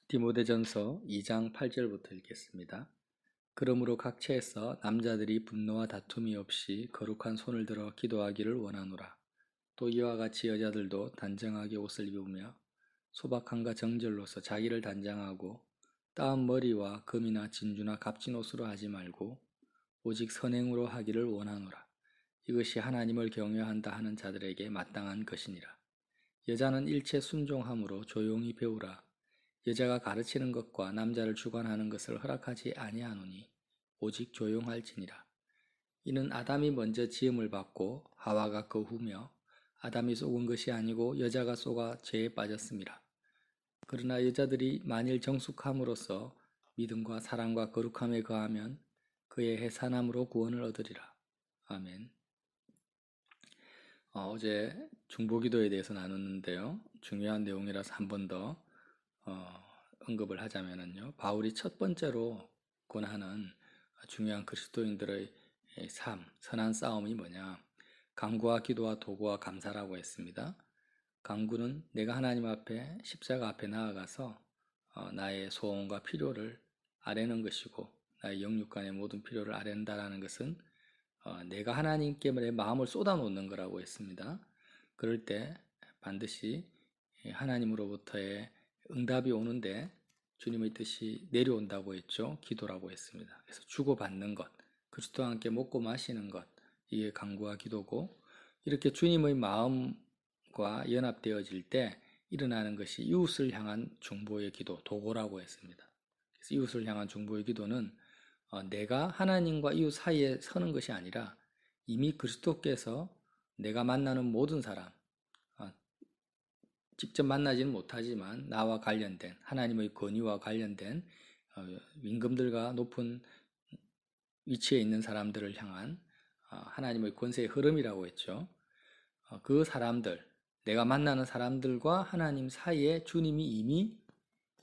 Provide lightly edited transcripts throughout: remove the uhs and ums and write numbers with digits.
디모데전서 2장 8절부터 읽겠습니다. 그러므로 각처에서 남자들이 분노와 다툼이 없이 거룩한 손을 들어 기도하기를 원하노라. 또 이와 같이 여자들도 단정하게 옷을 입으며 소박함과 정절로서 자기를 단장하고 따은 머리와 금이나 진주나 값진 옷으로 하지 말고 오직 선행으로 하기를 원하노라. 이것이 하나님을 경외한다 하는 자들에게 마땅한 것이니라. 여자는 일체 순종함으로 조용히 배우라. 여자가 가르치는 것과 남자를 주관하는 것을 허락하지 아니하노니 오직 조용할지니라. 이는 아담이 먼저 지음을 받고 하와가 그 후며 아담이 속은 것이 아니고 여자가 속아 죄에 빠졌음이라. 그러나 여자들이 만일 정숙함으로써 믿음과 사랑과 거룩함에 거하면 그의 해산함으로 구원을 얻으리라. 아멘. 어제 중보기도에 대해서 나눴는데요. 중요한 내용이라서 한 번 더 언급을 하자면요. 바울이 첫 번째로 권하는 중요한 그리스도인들의 삶, 선한 싸움이 뭐냐? 간구와 기도와 도구와 감사라고 했습니다. 간구는 내가 하나님 앞에 십자가 앞에 나아가서 나의 소원과 필요를 아뢰는 것이고 나의 영육간의 모든 필요를 아뢰는다라는 것은 내가 하나님께 내 마음을 쏟아놓는 거라고 했습니다. 그럴 때 반드시 하나님으로부터의 응답이 오는데 주님의 뜻이 내려온다고 했죠. 기도라고 했습니다. 그래서 주고받는 것, 그리스도와 함께 먹고 마시는 것, 이게 간구와 기도고, 이렇게 주님의 마음과 연합되어질 때 일어나는 것이 이웃을 향한 중보의 기도, 도고라고 했습니다. 그래서 이웃을 향한 중보의 기도는 내가 하나님과 이웃 사이에 서는 것이 아니라 이미 그리스도께서 내가 만나는 모든 사람, 직접 만나지는 못하지만 나와 관련된 하나님의 권위와 관련된 임금들과 높은 위치에 있는 사람들을 향한 하나님의 권세의 흐름이라고 했죠. 그 사람들, 내가 만나는 사람들과 하나님 사이에 주님이 이미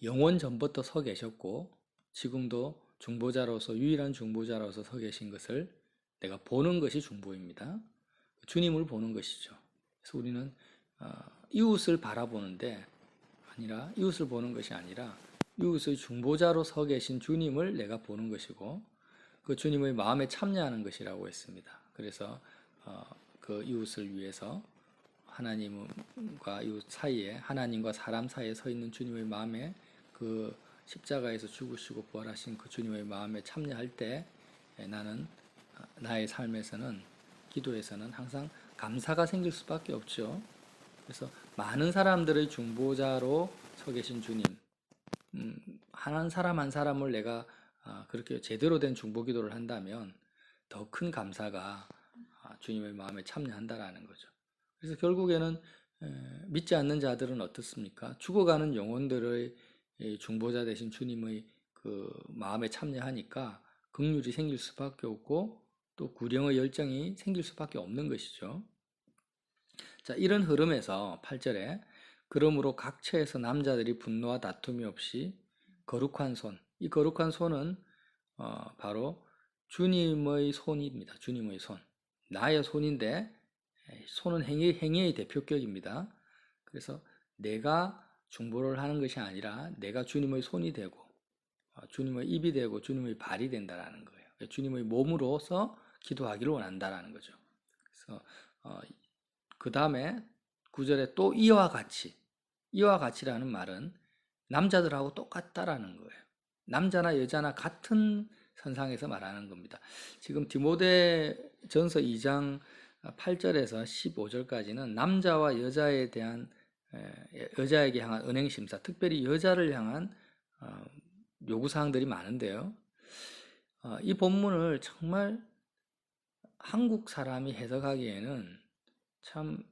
영원 전부터 서 계셨고 지금도 중보자로서 유일한 중보자로서 서 계신 것을 내가 보는 것이 중보입니다. 주님을 보는 것이죠. 그래서 우리는 이웃을 바라보는데 이웃을 보는 것이 아니라 이웃의 중보자로 서 계신 주님을 내가 보는 것이고 그 주님의 마음에 참여하는 것이라고 했습니다. 그래서 그 이웃을 위해서 하나님과 이웃 사이에 하나님과 사람 사이에 서 있는 주님의 마음에 그 십자가에서 죽으시고 부활하신 그 주님의 마음에 참여할 때 나는 나의 삶에서는 기도에서는 항상 감사가 생길 수밖에 없죠. 그래서 많은 사람들의 중보자로 서 계신 주님, 한 사람 한 사람을 내가 그렇게 제대로 된 중보 기도를 한다면 더 큰 감사가 주님의 마음에 참여한다라는 거죠. 그래서 결국에는 믿지 않는 자들은 어떻습니까? 죽어가는 영혼들의 중보자 되신 주님의 그 마음에 참여하니까 긍휼이 생길 수밖에 없고 또 구령의 열정이 생길 수밖에 없는 것이죠. 자, 이런 흐름에서 8절에 그러므로 각처에서 남자들이 분노와 다툼이 없이 거룩한 손, 이 거룩한 손은 바로 주님의 손입니다. 주님의 손. 나의 손인데 손은 행위의 대표격입니다. 그래서 내가 중보를 하는 것이 아니라 내가 주님의 손이 되고 주님의 입이 되고 주님의 발이 된다라는 거예요. 주님의 몸으로서 기도하기를 원한다라는 거죠. 그래서 그 다음에 9절에 또 이와 같이라는 말은 남자들하고 똑같다라는 거예요. 남자나 여자나 같은 선상에서 말하는 겁니다. 지금 디모데전서 2장 8절에서 15절까지는 남자와 여자에 대한 여자에게 향한 은행심사, 특별히 여자를 향한 요구사항들이 많은데요. 이 본문을 정말 한국 사람이 해석하기에는 참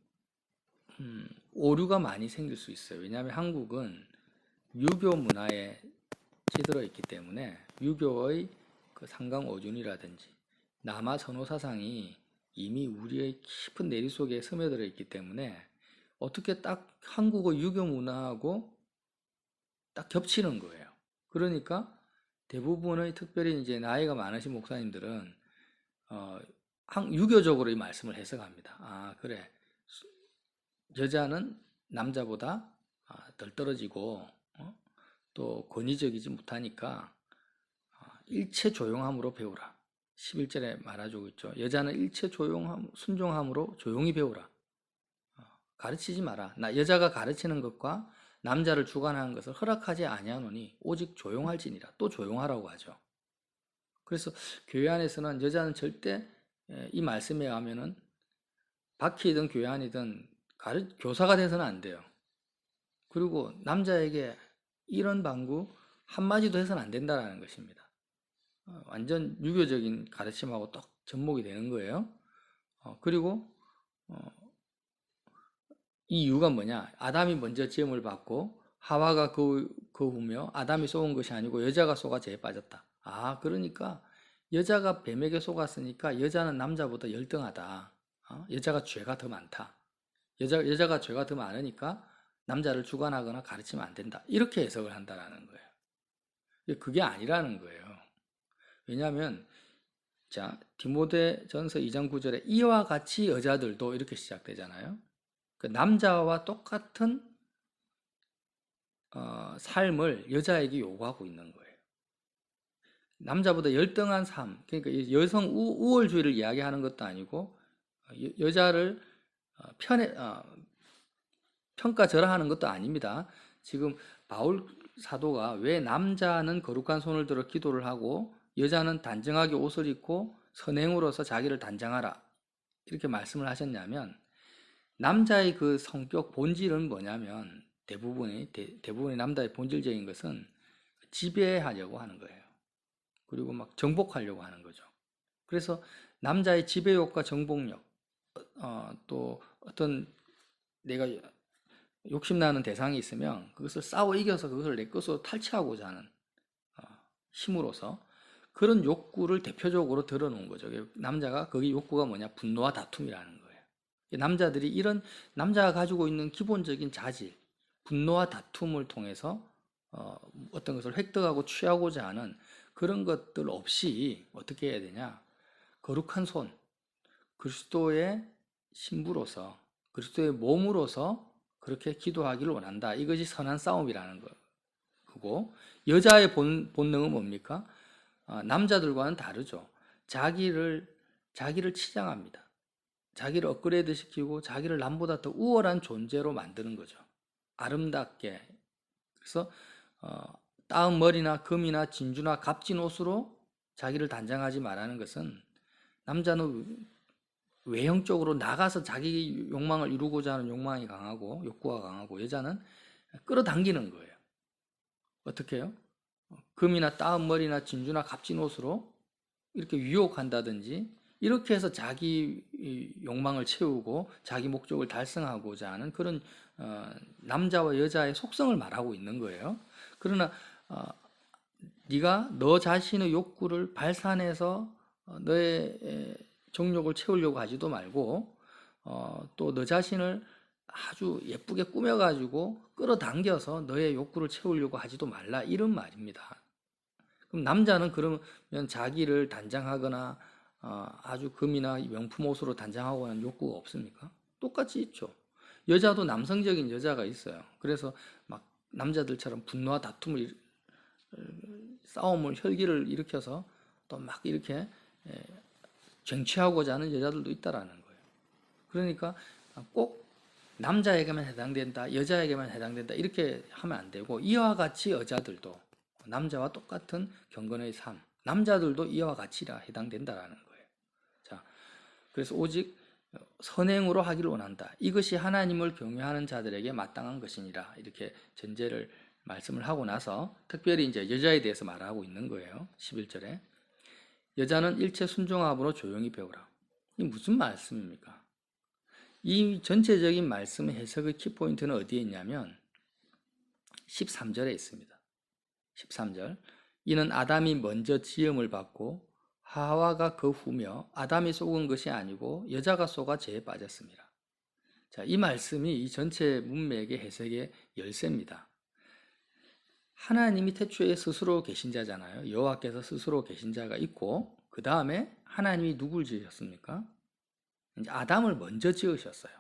오류가 많이 생길 수 있어요. 왜냐하면 한국은 유교 문화에 찌들어 있기 때문에 유교의 그 상강오륜이라든지 남아 선호 사상이 이미 우리의 깊은 내리 속에 스며들어 있기 때문에 어떻게 딱 한국의 유교 문화하고 딱 겹치는 거예요. 그러니까 대부분의 특별히 이제 나이가 많으신 목사님들은 유교적으로 이 말씀을 해석합니다. 그래. 여자는 남자보다 덜 떨어지고 또 권위적이지 못하니까 일체 조용함으로 배우라. 11절에 말해주고 있죠. 여자는 일체 순종함으로 조용히 배우라. 가르치지 마라. 여자가 가르치는 것과 남자를 주관하는 것을 허락하지 아니하노니 오직 조용할지니라. 또 조용하라고 하죠. 그래서 교회 안에서는 여자는 절대 이 말씀에 의하면은 박히든 교회 안이든 교사가 돼서는 안 돼요. 그리고 남자에게 이런 방구 한마디도 해서는 안 된다는 것입니다. 완전 유교적인 가르침하고 딱 접목이 되는 거예요. 그리고 이 이유가 뭐냐? 아담이 먼저 지음을 받고 하와가 그 후며 아담이 속은 것이 아니고 여자가 속아 죄에 빠졌다. 그러니까 여자가 뱀에게 속았으니까 여자는 남자보다 열등하다. 여자가 죄가 더 많다. 여자가 죄가 더 많으니까 남자를 주관하거나 가르치면 안 된다. 이렇게 해석을 한다라는 거예요. 그게 아니라는 거예요. 왜냐하면 자, 디모데전서 2장 9절에 이와 같이 여자들도 이렇게 시작되잖아요. 그 남자와 똑같은 삶을 여자에게 요구하고 있는 거예요. 남자보다 열등한 삶, 그러니까 여성 우월주의를 이야기하는 것도 아니고 여자를 평가절하하는 것도 아닙니다. 지금 바울 사도가 왜 남자는 거룩한 손을 들어 기도를 하고 여자는 단정하게 옷을 입고 선행으로서 자기를 단장하라 이렇게 말씀을 하셨냐면 남자의 그 성격 본질은 뭐냐면 대부분의 남자의 본질적인 것은 지배하려고 하는 거예요. 그리고 막 정복하려고 하는 거죠. 그래서 남자의 지배욕과 정복력, 또 어떤 내가 욕심나는 대상이 있으면 그것을 싸워 이겨서 그것을 내 것으로 탈취하고자 하는 힘으로서 그런 욕구를 대표적으로 드러놓은 거죠. 남자가 거기 욕구가 뭐냐? 분노와 다툼이라는 거예요. 남자들이 이런 남자가 가지고 있는 기본적인 자질, 분노와 다툼을 통해서 어떤 것을 획득하고 취하고자 하는 그런 것들 없이 어떻게 해야 되냐? 거룩한 손, 그리스도의 신부로서, 그리스도의 몸으로서 그렇게 기도하기를 원한다. 이것이 선한 싸움이라는 거고, 여자의 본능은 뭡니까? 남자들과는 다르죠. 자기를 치장합니다. 자기를 업그레이드 시키고 자기를 남보다 더 우월한 존재로 만드는 거죠. 아름답게. 그래서 따은 머리나 금이나 진주나 값진 옷으로 자기를 단장하지 말라는 것은 남자는 외형적으로 나가서 자기 욕망을 이루고자 하는 욕망이 강하고 욕구가 강하고 여자는 끌어당기는 거예요. 어떻게 해요? 금이나 따은 머리나 진주나 값진 옷으로 이렇게 유혹한다든지 이렇게 해서 자기 욕망을 채우고 자기 목적을 달성하고자 하는 그런 남자와 여자의 속성을 말하고 있는 거예요. 그러나 네가 너 자신의 욕구를 발산해서 너의 정욕을 채우려고 하지도 말고 또 너 자신을 아주 예쁘게 꾸며가지고 끌어당겨서 너의 욕구를 채우려고 하지도 말라 이런 말입니다. 그럼 남자는 그러면 자기를 단장하거나 아주 금이나 명품 옷으로 단장하고 하는 욕구가 없습니까? 똑같이 있죠. 여자도 남성적인 여자가 있어요. 그래서 막 남자들처럼 분노와 다툼을 싸움을 혈기를 일으켜서 또 막 이렇게 쟁취하고자 하는 여자들도 있다라는 거예요. 그러니까 꼭 남자에게만 해당된다, 여자에게만 해당된다 이렇게 하면 안 되고 이와 같이 여자들도 남자와 똑같은 경건의 삶, 남자들도 이와 같이라 해당된다라는 거예요. 자, 그래서 오직 선행으로 하기를 원한다. 이것이 하나님을 경외하는 자들에게 마땅한 것이니라. 이렇게 전제를 말씀을 하고 나서 특별히 이제 여자에 대해서 말하고 있는 거예요. 11절에. 여자는 일체 순종함으로 조용히 배우라. 이 무슨 말씀입니까? 이 전체적인 말씀의 해석의 키포인트는 어디에 있냐면 13절에 있습니다. 13절. 이는 아담이 먼저 지음을 받고 하와가 그 후며 아담이 속은 것이 아니고 여자가 속아 죄에 빠졌습니다. 자, 이 말씀이 이 전체 문맥의 해석의 열쇠입니다. 하나님이 태초에 스스로 계신 자잖아요. 여호와께서 스스로 계신 자가 있고 그 다음에 하나님이 누굴 지으셨습니까? 이제 아담을 먼저 지으셨어요.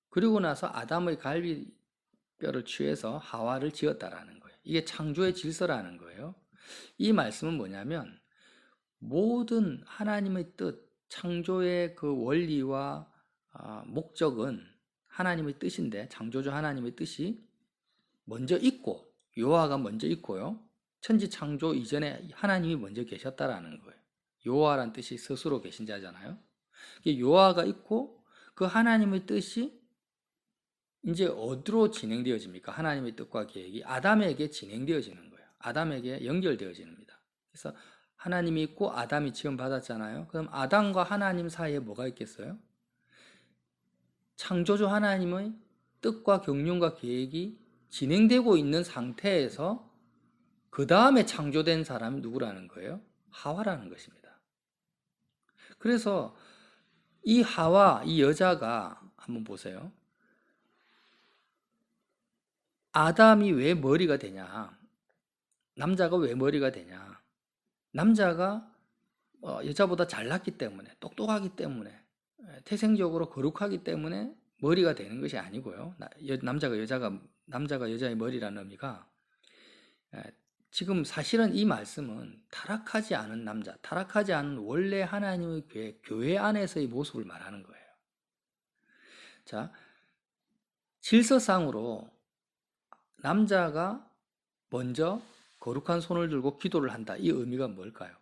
그리고 나서 아담의 갈비뼈를 취해서 하와를 지었다라는 거예요. 이게 창조의 질서라는 거예요. 이 말씀은 뭐냐면 모든 하나님의 뜻, 창조의 그 원리와 목적은 하나님의 뜻인데, 창조주 하나님의 뜻이 먼저 있고, 요하가 먼저 있고요. 천지 창조 이전에 하나님이 먼저 계셨다라는 거예요. 요하란 뜻이 스스로 계신 자잖아요. 요하가 있고 그 하나님의 뜻이 이제 어디로 진행되어집니까? 하나님의 뜻과 계획이 아담에게 진행되어지는 거예요. 아담에게 연결되어집니다. 그래서 하나님이 있고 아담이 지음 받았잖아요. 그럼 아담과 하나님 사이에 뭐가 있겠어요? 창조주 하나님의 뜻과 경륜과 계획이 진행되고 있는 상태에서 그 다음에 창조된 사람이 누구라는 거예요? 하와라는 것입니다. 그래서 이 하와, 이 여자가 한번 보세요. 아담이 왜 머리가 되냐? 남자가 왜 머리가 되냐? 남자가 여자보다 잘났기 때문에, 똑똑하기 때문에, 태생적으로 거룩하기 때문에 머리가 되는 것이 아니고요. 남자가 여자의 머리라는 의미가 지금 사실은 이 말씀은 타락하지 않은 남자, 타락하지 않은 원래 하나님의 교회 안에서의 모습을 말하는 거예요. 자, 질서상으로 남자가 먼저 거룩한 손을 들고 기도를 한다. 이 의미가 뭘까요?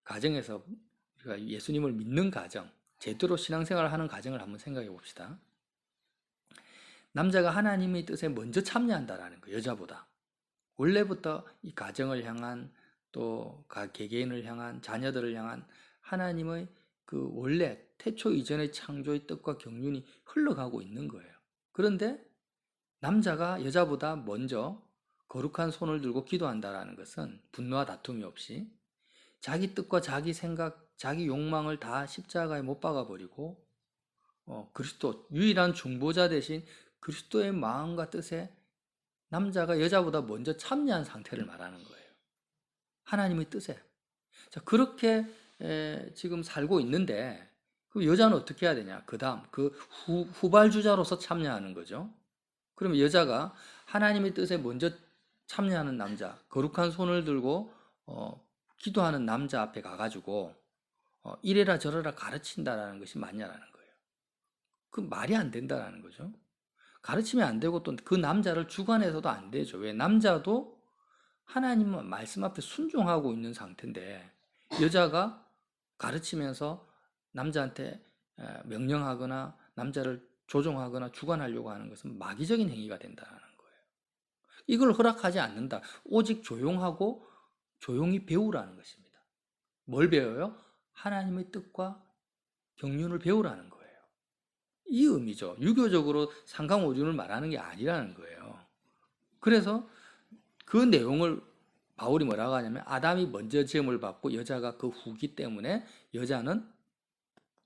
가정에서 우리가 예수님을 믿는 가정, 제대로 신앙생활을 하는 가정을 한번 생각해 봅시다. 남자가 하나님의 뜻에 먼저 참여한다라는 거예요. 여자보다. 원래부터 이 가정을 향한 또 개개인을 향한 자녀들을 향한 하나님의 그 원래 태초 이전의 창조의 뜻과 경륜이 흘러가고 있는 거예요. 그런데 남자가 여자보다 먼저 거룩한 손을 들고 기도한다라는 것은 분노와 다툼이 없이 자기 뜻과 자기 생각, 자기 욕망을 다 십자가에 못 박아버리고 그리스도 유일한 중보자 대신 그리스도의 마음과 뜻에 남자가 여자보다 먼저 참여한 상태를 말하는 거예요. 하나님의 뜻에. 자, 그렇게 지금 살고 있는데 그 여자는 어떻게 해야 되냐? 그 다음 그 후발주자로서 참여하는 거죠. 그러면 여자가 하나님의 뜻에 먼저 참여하는 남자, 거룩한 손을 들고 기도하는 남자 앞에 가가지고 이래라 저래라 가르친다라는 것이 맞냐라는 거예요. 그 말이 안 된다라는 거죠. 가르치면 안 되고 또 그 남자를 주관해서도 안 되죠. 왜? 남자도 하나님 말씀 앞에 순종하고 있는 상태인데 여자가 가르치면서 남자한테 명령하거나 남자를 조종하거나 주관하려고 하는 것은 마귀적인 행위가 된다는 거예요. 이걸 허락하지 않는다. 오직 조용하고 조용히 배우라는 것입니다. 뭘 배워요? 하나님의 뜻과 경륜을 배우라는 거예요. 이 의미죠. 유교적으로 상강오륜을 말하는 게 아니라는 거예요. 그래서 그 내용을 바울이 뭐라고 하냐면 아담이 먼저 지음을 받고 여자가 그 후기 때문에 여자는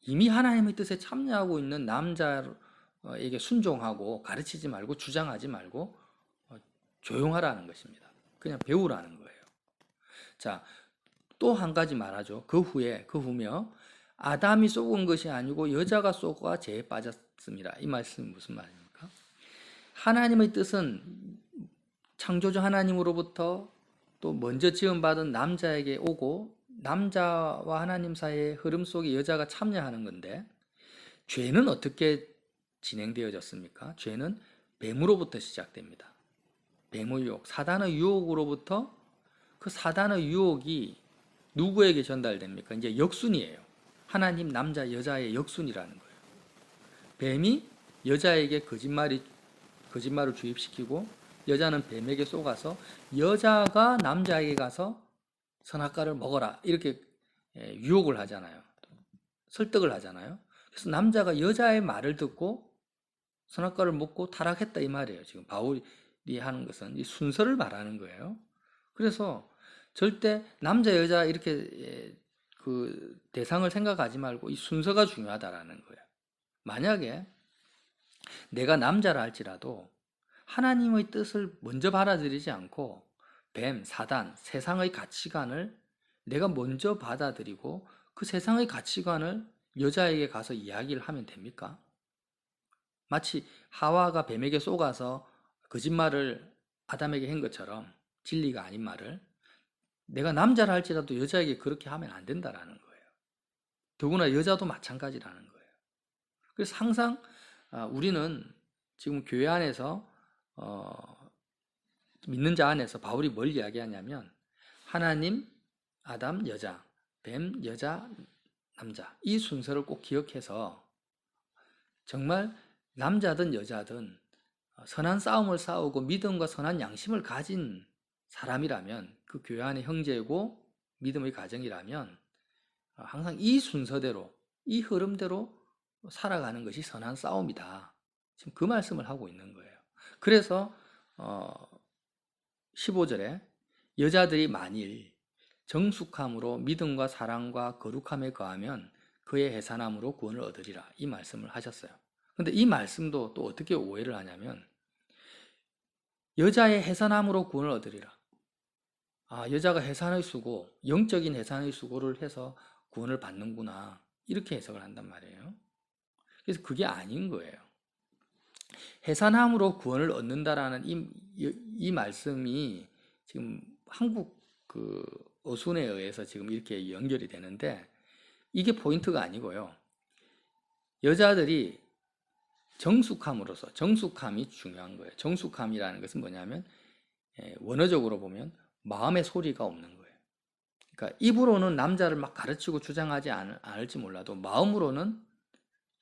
이미 하나님의 뜻에 참여하고 있는 남자에게 순종하고 가르치지 말고 주장하지 말고 조용하라는 것입니다. 그냥 배우라는 거예요. 자, 또 한 가지 말하죠. 그 후며 아담이 속은 것이 아니고 여자가 속아 죄에 빠졌습니다. 이 말씀은 무슨 말입니까? 하나님의 뜻은 창조주 하나님으로부터 또 먼저 지음받은 남자에게 오고 남자와 하나님 사이의 흐름 속에 여자가 참여하는 건데 죄는 어떻게 진행되어졌습니까? 죄는 뱀으로부터 시작됩니다. 뱀의 유혹, 사단의 유혹으로부터 그 사단의 유혹이 누구에게 전달됩니까? 이제 역순이에요. 하나님, 남자, 여자의 역순이라는 거예요. 뱀이 여자에게 거짓말을 주입시키고 여자는 뱀에게 속아서 여자가 남자에게 가서 선악과를 먹어라 이렇게 유혹을 하잖아요. 설득을 하잖아요. 그래서 남자가 여자의 말을 듣고 선악과를 먹고 타락했다 이 말이에요. 지금 바울이 하는 것은 이 순서를 말하는 거예요. 그래서 절대 남자 여자 이렇게 그 대상을 생각하지 말고 이 순서가 중요하다라는 거예요. 만약에 내가 남자라 할지라도 하나님의 뜻을 먼저 받아들이지 않고 뱀, 사단, 세상의 가치관을 내가 먼저 받아들이고 그 세상의 가치관을 여자에게 가서 이야기를 하면 됩니까? 마치 하와가 뱀에게 속아서 거짓말을 아담에게 한 것처럼 진리가 아닌 말을 내가 남자라 할지라도 여자에게 그렇게 하면 안 된다라는 거예요. 더구나 여자도 마찬가지라는 거예요. 그래서 항상 우리는 지금 교회 안에서 믿는 자 안에서 바울이 뭘 이야기하냐면 하나님, 아담, 여자, 뱀, 여자, 남자 이 순서를 꼭 기억해서 정말 남자든 여자든 선한 싸움을 싸우고 믿음과 선한 양심을 가진 사람이라면 그 교회 안의 형제고 믿음의 가정이라면 항상 이 순서대로 이 흐름대로 살아가는 것이 선한 싸움이다. 지금 그 말씀을 하고 있는 거예요. 그래서 15절에 여자들이 만일 정숙함으로 믿음과 사랑과 거룩함에 거하면 그의 해산함으로 구원을 얻으리라 이 말씀을 하셨어요. 근데 이 말씀도 또 어떻게 오해를 하냐면 여자의 해산함으로 구원을 얻으리라. 여자가 해산의 수고, 영적인 해산의 수고를 해서 구원을 받는구나 이렇게 해석을 한단 말이에요. 그래서 그게 아닌 거예요. 해산함으로 구원을 얻는다라는 이 말씀이 지금 한국 그 어순에 의해서 지금 이렇게 연결이 되는데 이게 포인트가 아니고요. 여자들이 정숙함으로써 정숙함이 중요한 거예요. 정숙함이라는 것은 뭐냐면 원어적으로 보면 마음의 소리가 없는 거예요. 그러니까 입으로는 남자를 막 가르치고 주장하지 않을지 몰라도 마음으로는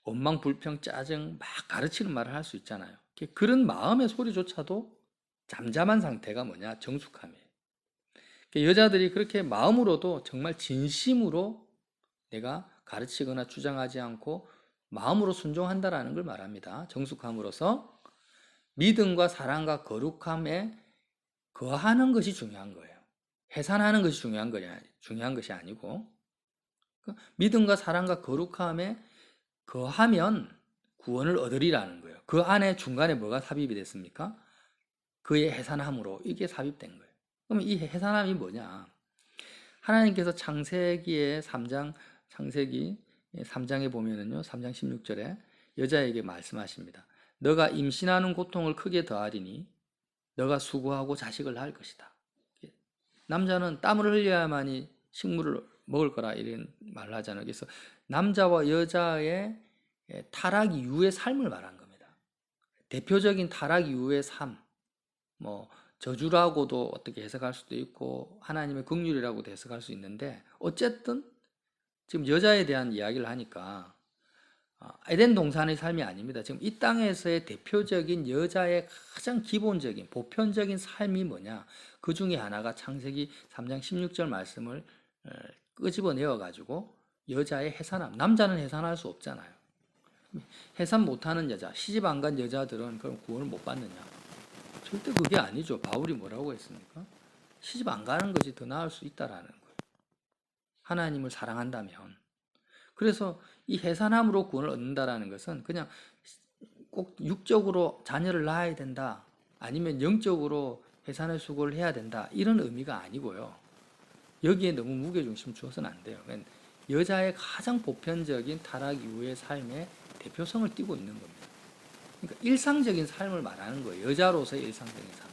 원망, 불평, 짜증 막 가르치는 말을 할 수 있잖아요. 그런 마음의 소리조차도 잠잠한 상태가 뭐냐? 정숙함이에요. 여자들이 그렇게 마음으로도 정말 진심으로 내가 가르치거나 주장하지 않고 마음으로 순종한다라는 걸 말합니다. 정숙함으로써 믿음과 사랑과 거룩함에 거하는 것이 중요한 거예요. 해산하는 것이 중요한 것이 아니고 믿음과 사랑과 거룩함에 거하면 구원을 얻으리라는 거예요. 그 안에 중간에 뭐가 삽입이 됐습니까? 그의 해산함으로 이게 삽입된 거예요. 그러면 이 해산함이 뭐냐? 하나님께서 창세기 3장에 보면은요, 3장 16절에 여자에게 말씀하십니다. 너가 임신하는 고통을 크게 더하리니 너가 수고하고 자식을 낳을 것이다. 남자는 땀을 흘려야만이 식물을 먹을 거라 이런 말을 하잖아요. 그래서 남자와 여자의 타락 이후의 삶을 말한 겁니다. 대표적인 타락 이후의 삶, 저주라고도 어떻게 해석할 수도 있고 하나님의 긍휼이라고도 해석할 수 있는데 어쨌든 지금 여자에 대한 이야기를 하니까 에덴 동산의 삶이 아닙니다. 지금 이 땅에서의 대표적인 여자의 가장 기본적인 보편적인 삶이 뭐냐? 그 중에 하나가 창세기 3장 16절 말씀을 끄집어내어 가지고 여자의 해산함. 남자는 해산할 수 없잖아요. 해산 못하는 여자, 시집 안 간 여자들은 그럼 구원을 못 받느냐? 절대 그게 아니죠. 바울이 뭐라고 했습니까? 시집 안 가는 것이 더 나을 수 있다라는 거예요. 하나님을 사랑한다면. 그래서 이 해산함으로 구원을 얻는다라는 것은 그냥 꼭 육적으로 자녀를 낳아야 된다. 아니면 영적으로 해산의 수고를 해야 된다. 이런 의미가 아니고요. 여기에 너무 무게중심 주어서는 안 돼요. 여자의 가장 보편적인 타락 이후의 삶의 대표성을 띠고 있는 겁니다. 그러니까 일상적인 삶을 말하는 거예요. 여자로서의 일상적인 삶.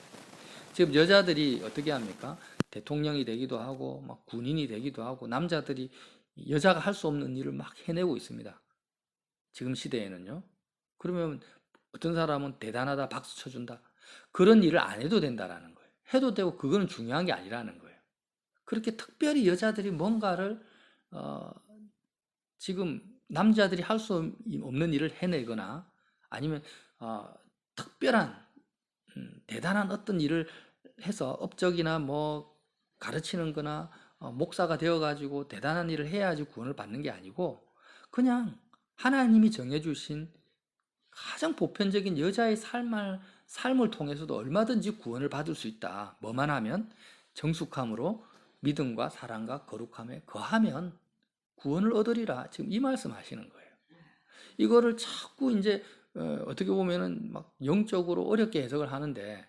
지금 여자들이 어떻게 합니까? 대통령이 되기도 하고 막 군인이 되기도 하고 남자들이 여자가 할 수 없는 일을 막 해내고 있습니다. 지금 시대에는요. 그러면 어떤 사람은 대단하다 박수 쳐준다. 그런 일을 안 해도 된다라는 거예요. 해도 되고 그거는 중요한 게 아니라는 거예요. 그렇게 특별히 여자들이 뭔가를 지금 남자들이 할 수 없는 일을 해내거나 아니면 특별한 대단한 어떤 일을 해서 업적이나 가르치는 거나 목사가 되어가지고 대단한 일을 해야지 구원을 받는 게 아니고 그냥 하나님이 정해주신 가장 보편적인 여자의 삶을 통해서도 얼마든지 구원을 받을 수 있다. 뭐만 하면 정숙함으로 믿음과 사랑과 거룩함에 거하면 구원을 얻으리라. 지금 이 말씀 하시는 거예요. 이거를 자꾸 이제 어떻게 보면은 막 영적으로 어렵게 해석을 하는데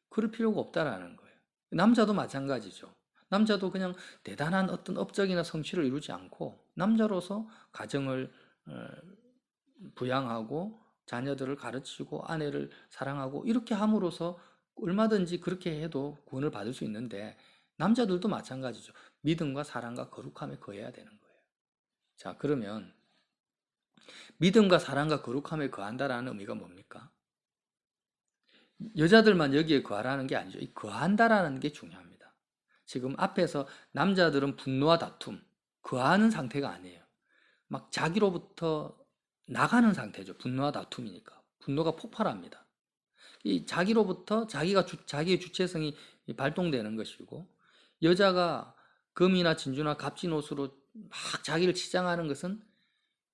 그럴 필요가 없다라는 거예요. 남자도 마찬가지죠. 남자도 그냥 대단한 어떤 업적이나 성취를 이루지 않고 남자로서 가정을 부양하고 자녀들을 가르치고 아내를 사랑하고 이렇게 함으로써 얼마든지 그렇게 해도 구원을 받을 수 있는데 남자들도 마찬가지죠. 믿음과 사랑과 거룩함에 거해야 되는 거예요. 자, 그러면 믿음과 사랑과 거룩함에 거한다라는 의미가 뭡니까? 여자들만 여기에 거하라는 게 아니죠. 이 거한다라는 게 중요합니다. 지금 앞에서 남자들은 분노와 다툼, 거하는 상태가 아니에요. 막 자기로부터 나가는 상태죠. 분노와 다툼이니까. 분노가 폭발합니다. 이 자기로부터 자기의 주체성이 발동되는 것이고, 여자가 금이나 진주나 값진 옷으로 막 자기를 치장하는 것은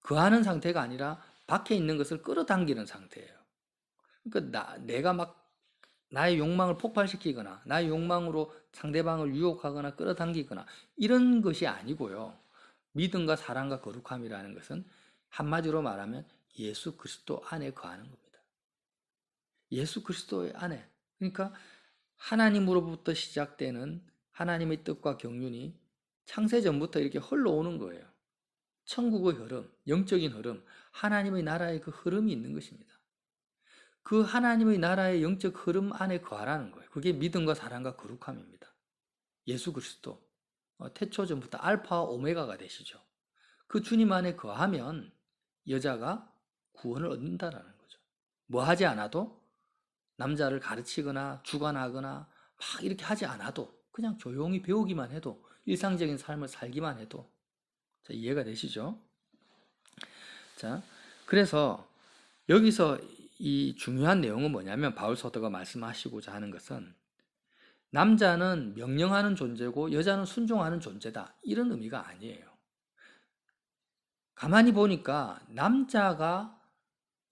거하는 상태가 아니라 밖에 있는 것을 끌어당기는 상태예요. 그러니까 내가 막 나의 욕망을 폭발시키거나 나의 욕망으로 상대방을 유혹하거나 끌어당기거나 이런 것이 아니고요. 믿음과 사랑과 거룩함이라는 것은 한마디로 말하면 예수 그리스도 안에 거하는 겁니다. 예수 그리스도의 안에. 그러니까 하나님으로부터 시작되는 하나님의 뜻과 경륜이 창세전부터 이렇게 흘러오는 거예요. 천국의 흐름, 영적인 흐름, 하나님의 나라의 그 흐름이 있는 것입니다. 그 하나님의 나라의 영적 흐름 안에 거하라는 거예요. 그게 믿음과 사랑과 거룩함입니다. 예수 그리스도, 태초전부터 알파와 오메가가 되시죠. 그 주님 안에 거하면 여자가 구원을 얻는다라는 거죠. 뭐 하지 않아도 남자를 가르치거나 주관하거나 막 이렇게 하지 않아도 그냥 조용히 배우기만 해도 일상적인 삶을 살기만 해도 자, 이해가 되시죠? 자, 그래서 여기서 이 중요한 내용은 뭐냐면 바울 사도가 말씀하시고자 하는 것은 남자는 명령하는 존재고 여자는 순종하는 존재다. 이런 의미가 아니에요. 가만히 보니까 남자가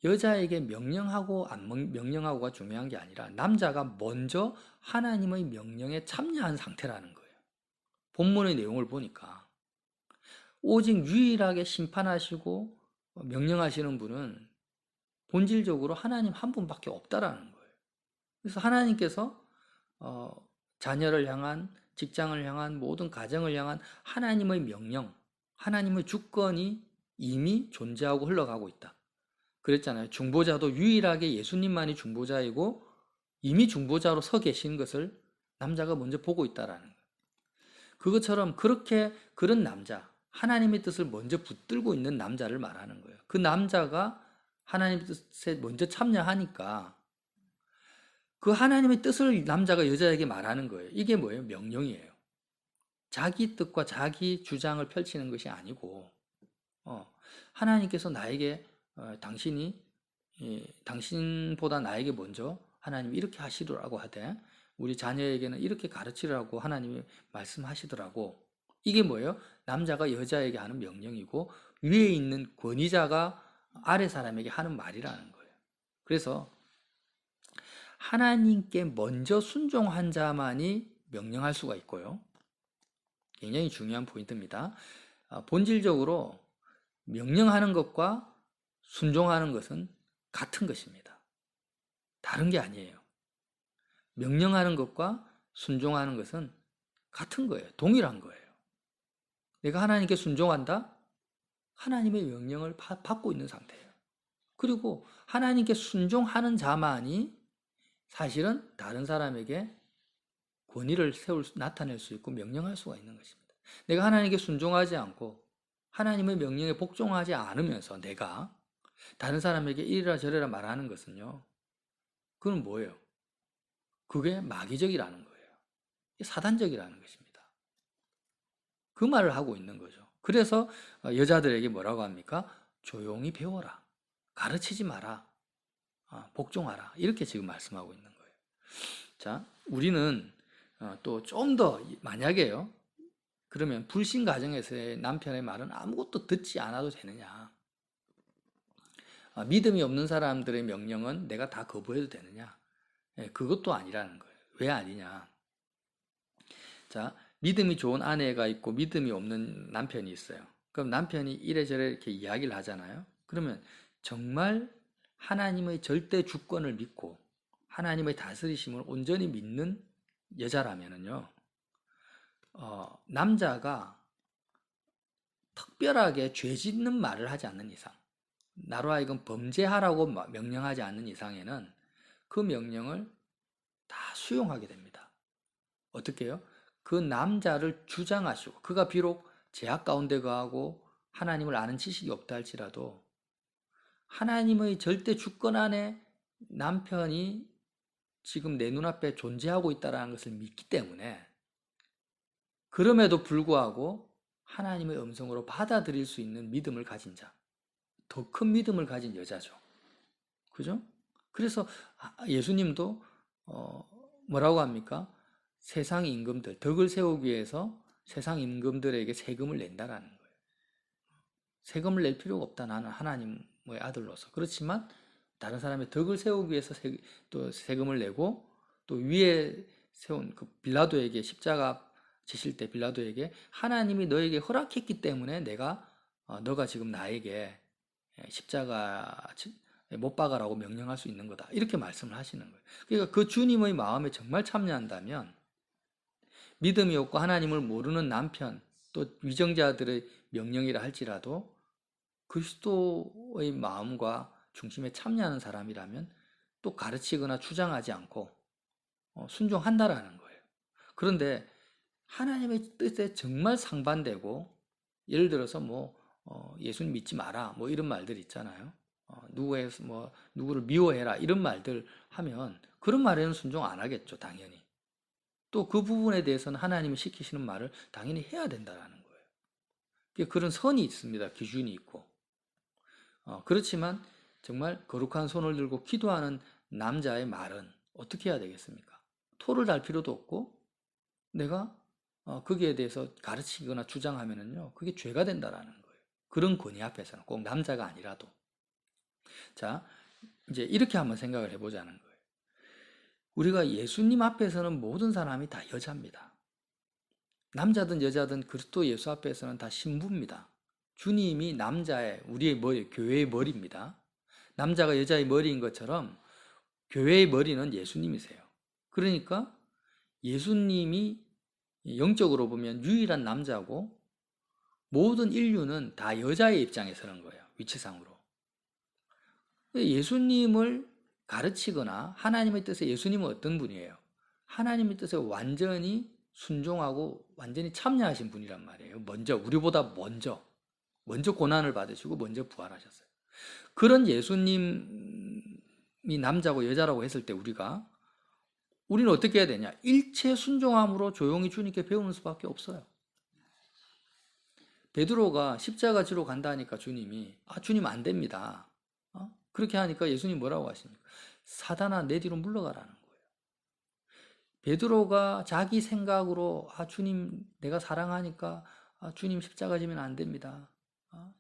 여자에게 명령하고 안 명령하고가 중요한 게 아니라 남자가 먼저 하나님의 명령에 참여한 상태라는 거예요. 본문의 내용을 보니까 오직 유일하게 심판하시고 명령하시는 분은 본질적으로 하나님 한 분밖에 없다라는 거예요. 그래서 하나님께서 자녀를 향한, 직장을 향한, 모든 가정을 향한 하나님의 명령, 하나님의 주권이 이미 존재하고 흘러가고 있다. 그랬잖아요. 중보자도 유일하게 예수님만이 중보자이고 이미 중보자로 서 계신 것을 남자가 먼저 보고 있다라는 거예요. 그것처럼 그런 남자, 하나님의 뜻을 먼저 붙들고 있는 남자를 말하는 거예요. 그 남자가 하나님의 뜻에 먼저 참여하니까 그 하나님의 뜻을 남자가 여자에게 말하는 거예요. 이게 뭐예요? 명령이에요. 자기 뜻과 자기 주장을 펼치는 것이 아니고 하나님께서 나에게 당신보다 나에게 먼저 하나님이 이렇게 하시더라고 하되 우리 자녀에게는 이렇게 가르치라고 하나님이 말씀하시더라고. 이게 뭐예요? 남자가 여자에게 하는 명령이고 위에 있는 권위자가 아래 사람에게 하는 말이라는 거예요. 그래서 하나님께 먼저 순종한 자만이 명령할 수가 있고요. 굉장히 중요한 포인트입니다. 본질적으로 명령하는 것과 순종하는 것은 같은 것입니다. 다른 게 아니에요. 명령하는 것과 순종하는 것은 같은 거예요. 동일한 거예요. 내가 하나님께 순종한다? 하나님의 명령을 받고 있는 상태예요. 그리고 하나님께 순종하는 자만이 사실은 다른 사람에게 권위를 나타낼 수 있고 명령할 수가 있는 것입니다. 내가 하나님께 순종하지 않고 하나님의 명령에 복종하지 않으면서 내가 다른 사람에게 이래라 저래라 말하는 것은요. 그건 뭐예요? 그게 마귀적이라는 거예요. 사단적이라는 것입니다. 그 말을 하고 있는 거죠. 그래서 여자들에게 뭐라고 합니까? 조용히 배워라. 가르치지 마라. 복종하라. 이렇게 지금 말씀하고 있는 거예요. 자, 우리는 또 좀 더 만약에요. 그러면 불신 가정에서의 남편의 말은 아무것도 듣지 않아도 되느냐? 믿음이 없는 사람들의 명령은 내가 다 거부해도 되느냐? 그것도 아니라는 거예요. 왜 아니냐? 자, 믿음이 좋은 아내가 있고 믿음이 없는 남편이 있어요. 그럼 남편이 이래저래 이렇게 이야기를 하잖아요. 그러면 정말 하나님의 절대 주권을 믿고 하나님의 다스리심을 온전히 믿는 여자라면은요, 남자가 특별하게 죄 짓는 말을 하지 않는 이상, 나로 하여금 범죄하라고 명령하지 않는 이상에는 그 명령을 다 수용하게 됩니다. 어떻게 해요? 그 남자를 주장하시고 그가 비록 제약 가운데 거하고 하나님을 아는 지식이 없다 할지라도 하나님의 절대 주권 안에 남편이 지금 내 눈앞에 존재하고 있다는 것을 믿기 때문에 그럼에도 불구하고 하나님의 음성으로 받아들일 수 있는 믿음을 가진 자, 더 큰 믿음을 가진 여자죠. 그죠? 그래서 예수님도 뭐라고 합니까? 세상 임금들, 덕을 세우기 위해서 세상 임금들에게 세금을 낸다라는 거예요. 세금을 낼 필요가 없다. 나는 하나님의 아들로서. 그렇지만 다른 사람의 덕을 세우기 위해서 또 세금을 내고 또 위에 세운 그 빌라도에게 십자가 지실 때 빌라도에게 하나님이 너에게 허락했기 때문에 내가 너가 지금 나에게 십자가 못 박아라고 명령할 수 있는 거다. 이렇게 말씀을 하시는 거예요. 그러니까 그 주님의 마음에 정말 참여한다면 믿음이 없고 하나님을 모르는 남편 또 위정자들의 명령이라 할지라도 그리스도의 마음과 중심에 참여하는 사람이라면 또 가르치거나 주장하지 않고 순종한다라는 거예요. 그런데 하나님의 뜻에 정말 상반되고 예를 들어서 예수님 믿지 마라 이런 말들 있잖아요. 누구를 미워해라 이런 말들 하면 그런 말에는 순종 안 하겠죠, 당연히. 또 그 부분에 대해서는 하나님이 시키시는 말을 당연히 해야 된다라는 거예요. 그런 선이 있습니다. 기준이 있고. 그렇지만 정말 거룩한 손을 들고 기도하는 남자의 말은 어떻게 해야 되겠습니까? 토를 달 필요도 없고 내가 거기에 대해서 가르치거나 주장하면은요, 그게 죄가 된다라는 거예요. 그런 권위 앞에서는 꼭 남자가 아니라도. 자, 이제 이렇게 한번 생각을 해보자는 거예요. 우리가 예수님 앞에서는 모든 사람이 다 여자입니다. 남자든 여자든 그리스도 예수 앞에서는 다 신부입니다. 주님이 남자의 우리의 머리, 교회의 머리입니다. 남자가 여자의 머리인 것처럼 교회의 머리는 예수님이세요. 그러니까 예수님이 영적으로 보면 유일한 남자고 모든 인류는 다 여자의 입장에 서는 거예요. 위치상으로. 예수님을 가르치거나 하나님의 뜻에 예수님은 어떤 분이에요? 하나님의 뜻에 완전히 순종하고 완전히 참여하신 분이란 말이에요. 우리보다 먼저 고난을 받으시고 먼저 부활하셨어요. 그런 예수님이 남자고 여자라고 했을 때 우리는 어떻게 해야 되냐? 일체 순종함으로 조용히 주님께 배우는 수밖에 없어요. 베드로가 십자가 지러 간다니까 주님이 주님 안 됩니다. 그렇게 하니까 예수님 뭐라고 하십니까? 사단아 내 뒤로 물러가라는 거예요. 베드로가 자기 생각으로 주님 내가 사랑하니까 주님 십자가 지면 안 됩니다.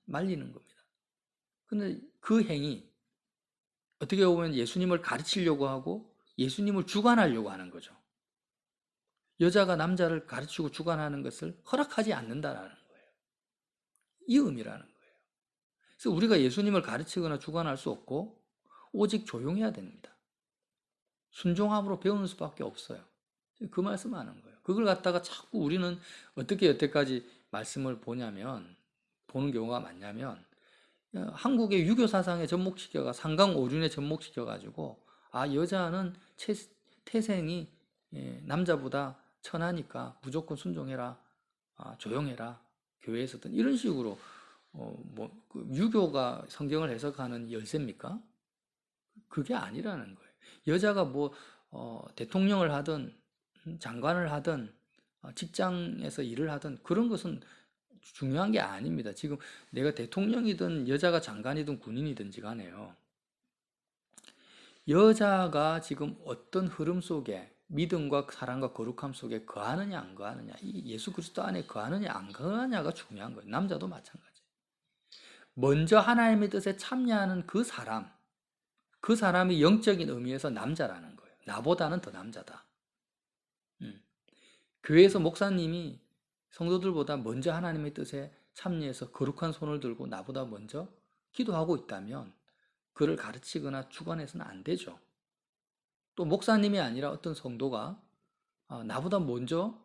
말리는 겁니다. 근데 그 행위 어떻게 보면 예수님을 가르치려고 하고 예수님을 주관하려고 하는 거죠. 여자가 남자를 가르치고 주관하는 것을 허락하지 않는다라는 거예요. 이 의미라는 거예요. 그래서 우리가 예수님을 가르치거나 주관할 수 없고 오직 조용해야 됩니다. 순종함으로 배우는 수밖에 없어요. 그 말씀하는 거예요. 그걸 갖다가 자꾸 우리는 어떻게 여태까지 말씀을 보는 경우가 많냐면 한국의 유교 사상에 접목시켜가 상강오륜에 접목시켜가지고 여자는 태생이 남자보다 천하니까 무조건 순종해라, 조용해라, 교회에서든 이런 식으로 유교가 성경을 해석하는 열쇠입니까? 그게 아니라는 거예요. 여자가 대통령을 하든 장관을 하든 직장에서 일을 하든 그런 것은 중요한 게 아닙니다. 지금 내가 대통령이든 여자가 장관이든 군인이든지 간에요. 여자가 지금 어떤 흐름 속에 믿음과 사랑과 거룩함 속에 거하느냐 안 거하느냐, 이 예수 그리스도 안에 거하느냐 안 거하느냐가 중요한 거예요. 남자도 마찬가지. 먼저 하나님의 뜻에 참여하는 그 사람이 영적인 의미에서 남자라는 거예요. 나보다는 더 남자다. 교회에서 목사님이 성도들보다 먼저 하나님의 뜻에 참여해서 거룩한 손을 들고 나보다 먼저 기도하고 있다면 그를 가르치거나 주관해서는 안 되죠. 또 목사님이 아니라 어떤 성도가 나보다 먼저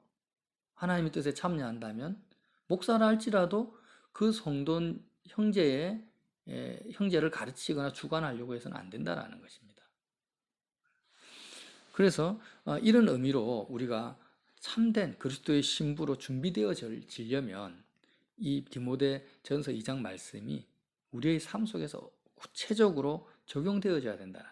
하나님의 뜻에 참여한다면 목사라 할지라도 그 성도 형제를 가르치거나 주관하려고 해서는 안 된다라는 것입니다. 그래서 이런 의미로 우리가 참된 그리스도의 신부로 준비되어지려면 이 디모데전서 2장 말씀이 우리의 삶 속에서 구체적으로 적용되어져야 된다.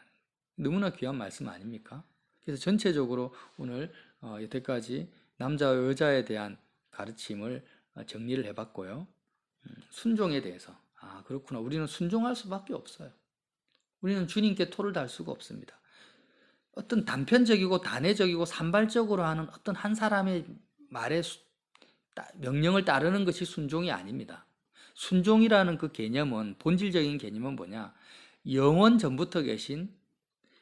너무나 귀한 말씀 아닙니까? 그래서 전체적으로 오늘 여태까지 남자와 여자에 대한 가르침을 정리를 해봤고요. 순종에 대해서 그렇구나. 우리는 순종할 수밖에 없어요. 우리는 주님께 토를 달 수가 없습니다. 어떤 단편적이고 단회적이고 산발적으로 하는 어떤 한 사람의 말에 명령을 따르는 것이 순종이 아닙니다. 순종이라는 그 개념은, 본질적인 개념은 뭐냐? 영원 전부터 계신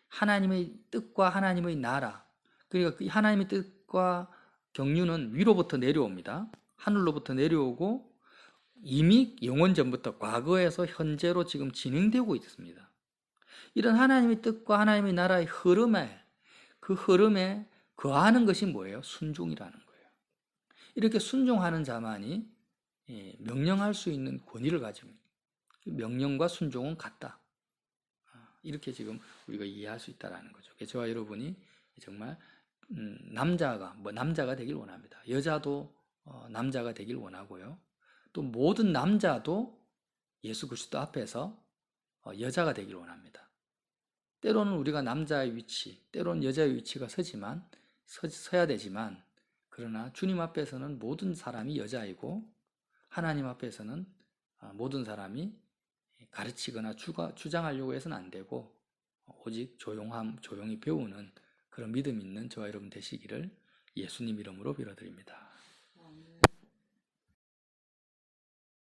하나님의 뜻과 하나님의 나라, 그러니까 그 하나님의 뜻과 경륜은 위로부터 내려옵니다. 하늘로부터 내려오고 이미 영원 전부터 과거에서 현재로 지금 진행되고 있습니다. 이런 하나님의 뜻과 하나님의 나라의 그 흐름에 거하는 것이 뭐예요? 순종이라는 거예요. 이렇게 순종하는 자만이 명령할 수 있는 권위를 가집니다. 명령과 순종은 같다. 이렇게 지금 우리가 이해할 수 있다는 거죠. 저와 여러분이 정말 남자가 되길 원합니다. 여자도 남자가 되길 원하고요. 또 모든 남자도 예수 그리스도 앞에서 여자가 되길 원합니다. 때로는 우리가 남자의 위치, 때로는 여자의 위치가 서야 되지만, 그러나 주님 앞에서는 모든 사람이 여자이고 하나님 앞에서는 모든 사람이 가르치거나 주장하려고 해서는 안 되고 오직 조용히 배우는 그런 믿음 있는 저와 여러분 되시기를 예수님 이름으로 빌어드립니다.